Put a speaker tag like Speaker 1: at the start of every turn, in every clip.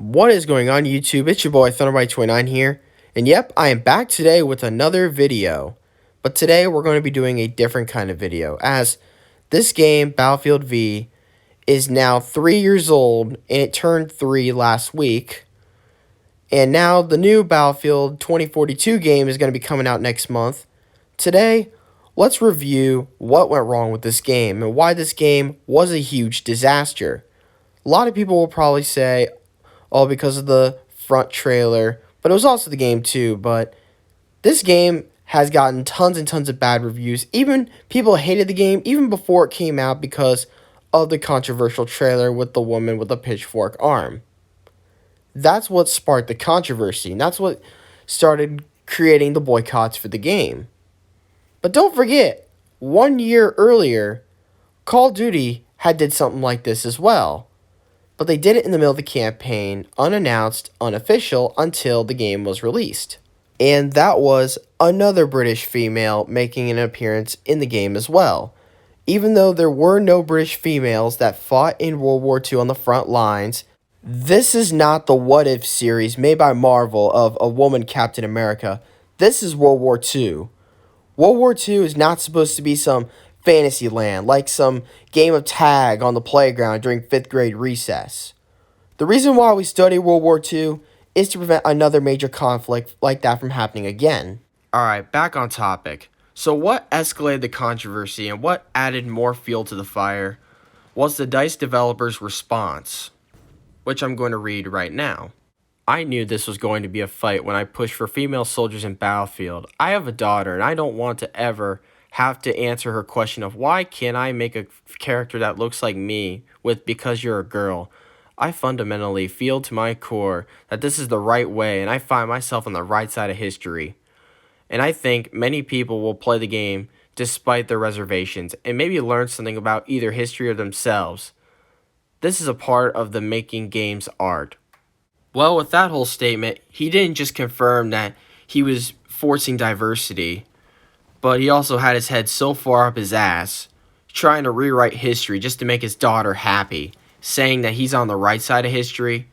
Speaker 1: What is going on YouTube? It's your boy Thunderbite29 here. And yep, I am back today with another video. But today we're going to be doing a different kind of video, as this game, Battlefield V, is now 3 years old and it turned 3 last week. And now the new Battlefield 2042 game is going to be coming out next month. Today, let's review what went wrong with this game and why this game was a huge disaster. A lot of people will probably say, all because of the front trailer, but it was also the game too. But this game has gotten tons and tons of bad reviews. Even people hated the game even before it came out because of the controversial trailer with the woman with the pitchfork arm. That's what sparked the controversy, and that's what started creating the boycotts for the game. But don't forget, 1 year earlier, Call of Duty had did something like this as well. But they did it in the middle of the campaign, unannounced, unofficial, until the game was released. And that was another British female making an appearance in the game as well. Even though there were no British females that fought in World War II on the front lines, this is not the What If series made by Marvel of a woman Captain America. This is World War II. World War II is not supposed to be some fantasy land, like some game of tag on the playground during 5th grade recess. The reason why we study World War II is to prevent another major conflict like that from happening again. Alright, back on topic. So what escalated the controversy and what added more fuel to the fire was the DICE developers' response, which I'm going to read right now. I knew this was going to be a fight when I pushed for female soldiers in Battlefield. I have a daughter and I don't want to ever have to answer her question of why can't I make a character that looks like me with because you're a girl. I fundamentally feel to my core that this is the right way and I find myself on the right side of history. And I think many people will play the game despite their reservations and maybe learn something about either history or themselves. This is a part of the making games art. Well, with that whole statement, he didn't just confirm that he was forcing diversity, but he also had his head so far up his ass, trying to rewrite history just to make his daughter happy, saying that he's on the right side of history.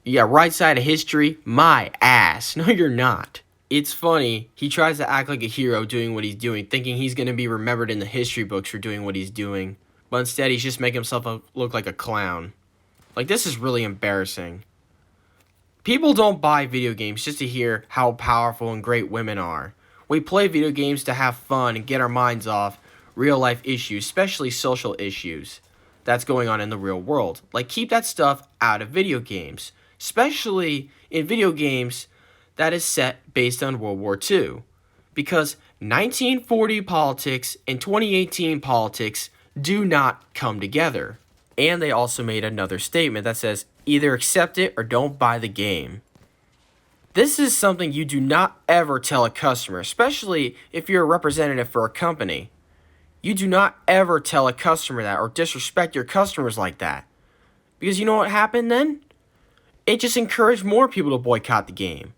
Speaker 1: Yeah, right side of history? My ass. No, you're not. It's funny, he tries to act like a hero doing what he's doing, thinking he's going to be remembered in the history books for doing what he's doing, but instead he's just making himself look like a clown. Like, this is really embarrassing. People don't buy video games just to hear how powerful and great women are. We play video games to have fun and get our minds off real-life issues, especially social issues that's going on in the real world. Like, keep that stuff out of video games, especially in video games that is set based on World War II. Because 1940 politics and 2018 politics do not come together. And they also made another statement that says, either accept it or don't buy the game. This is something you do not ever tell a customer, especially if you're a representative for a company. You do not ever tell a customer that or disrespect your customers like that. Because you know what happened then? It just encouraged more people to boycott the game.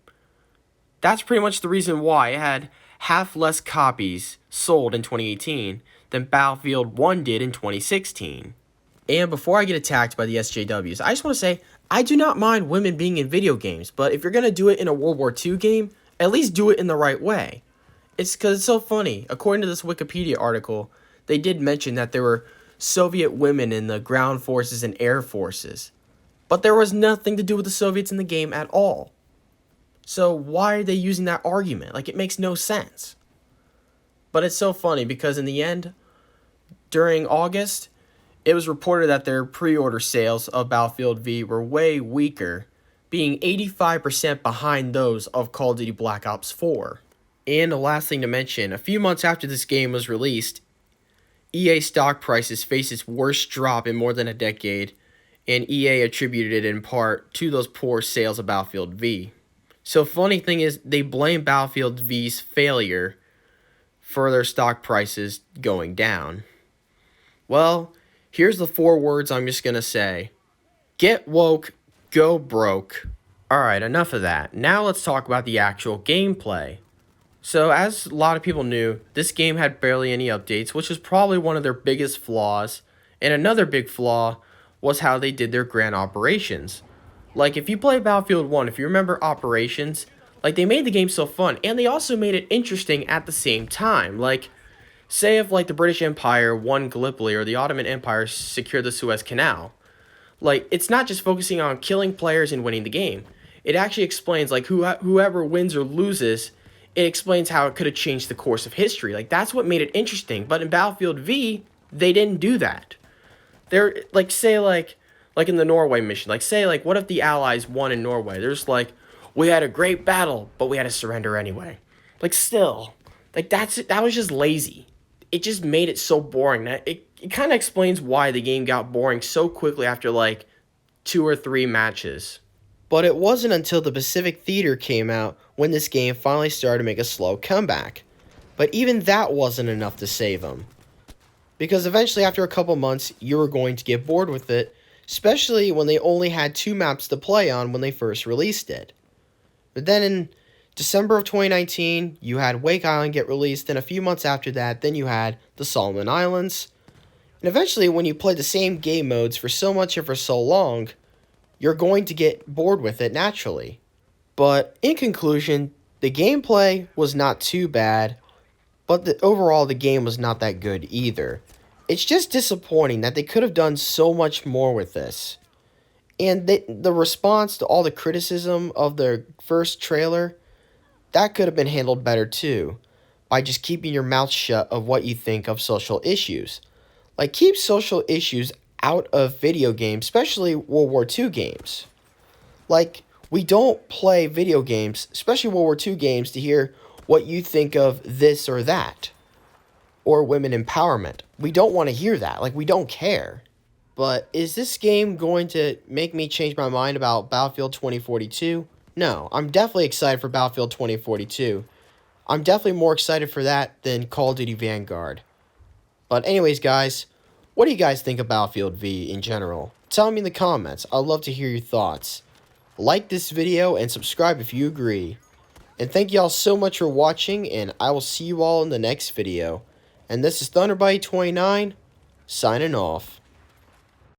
Speaker 1: That's pretty much the reason why it had half less copies sold in 2018 than Battlefield 1 did in 2016. And before I get attacked by the SJWs, I just want to say, I do not mind women being in video games, but if you're going to do it in a World War II game, at least do it in the right way. It's because it's so funny. According to this Wikipedia article, they did mention that there were Soviet women in the ground forces and air forces. But there was nothing to do with the Soviets in the game at all. So why are they using that argument? Like, it makes no sense. But it's so funny because in the end, during August, it was reported that their pre-order sales of Battlefield V were way weaker, being 85% behind those of Call of Duty Black Ops 4. And the last thing to mention, a few months after this game was released, EA stock prices faced its worst drop in more than a decade, and EA attributed it in part to those poor sales of Battlefield V. So funny thing is, they blame Battlefield V's failure for their stock prices going down. Well, here's the 4 words I'm just going to say. Get woke, go broke. Alright, enough of that. Now let's talk about the actual gameplay. So as a lot of people knew, this game had barely any updates, which is probably one of their biggest flaws. And another big flaw was how they did their grand operations. Like, if you play Battlefield 1, if you remember Operations, like, they made the game so fun, and they also made it interesting at the same time. Like, say if, like, the British Empire won Gallipoli or the Ottoman Empire secured the Suez Canal. Like, it's not just focusing on killing players and winning the game. It actually explains, like, whoever wins or loses, it explains how it could have changed the course of history. Like, that's what made it interesting. But in Battlefield V, they didn't do that. They're, like, say, like in the Norway mission, like, say, like, what if the Allies won in Norway? There's, like, we had a great battle, but we had to surrender anyway. Like, still, like, that was just lazy. It just made it so boring that it kind of explains why the game got boring so quickly after, like, 2 or 3 matches. But it wasn't until the Pacific Theater came out when this game finally started to make a slow comeback. But even that wasn't enough to save them. Because eventually, after a couple months, you were going to get bored with it, especially when they only had 2 maps to play on when they first released it. But then in December of 2019, you had Wake Island get released, and a few months after that, then you had the Solomon Islands. And eventually, when you play the same game modes for so much and for so long, you're going to get bored with it naturally. But in conclusion, the gameplay was not too bad, but overall the game was not that good either. It's just disappointing that they could have done so much more with this. And the response to all the criticism of their first trailer, that could have been handled better too, by just keeping your mouth shut of what you think of social issues. Like, keep social issues out of video games, especially World War II games. Like, we don't play video games, especially World War II games, to hear what you think of this or that. Or women empowerment. We don't want to hear that. Like, we don't care. But is this game going to make me change my mind about Battlefield 2042? No, I'm definitely excited for Battlefield 2042. I'm definitely more excited for that than Call of Duty Vanguard. But anyways, guys, what do you guys think of Battlefield V in general? Tell me in the comments. I'd love to hear your thoughts. Like this video and subscribe if you agree. And thank you all so much for watching, and I will see you all in the next video. And this is Thunderbite29, signing off.